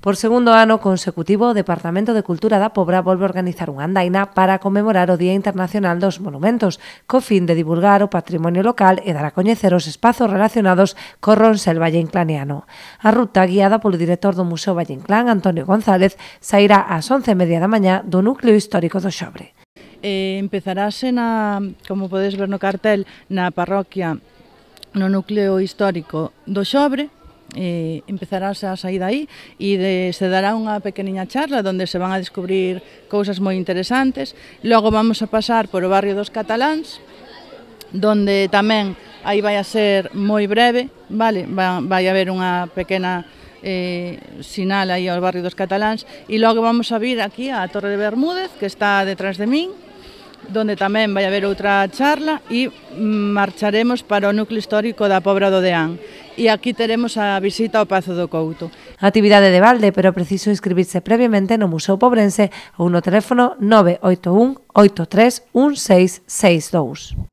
Por segundo ano consecutivo, o Departamento de Cultura da Pobra volve a organizar unha andaina para conmemorar o Día Internacional dos Monumentos, co fin de divulgar o patrimonio local e dar a coñecer os espazos relacionados co Ronsel Valle Inclaniano. A ruta, guiada polo director do Museo Valle Inclán, Antonio González, sairá ás 11:30 da mañá do núcleo histórico do Xobre. Empezarase, como podes ver no cartel, na parroquia, no núcleo histórico do Xobre. Empezarase a saída aí e se dará unha pequeniña charla onde se van a descubrir cousas moi interesantes. Logo vamos a pasar por o barrio dos Cataláns, donde tamén aí vai a ser moi breve, vale? Vai haber unha pequena sinal aí ao barrio dos Cataláns, e logo vamos a vir aquí á Torre de Bermúdez, que está detrás de min, donde tamén vai haber outra charla, e marcharemos para o núcleo histórico da Pobra do Deán. E aquí teremos a visita ao Pazo do Couto. Actividade de balde, pero preciso inscribirse previamente no Museo Pobrense ou no teléfono 981 83 1662.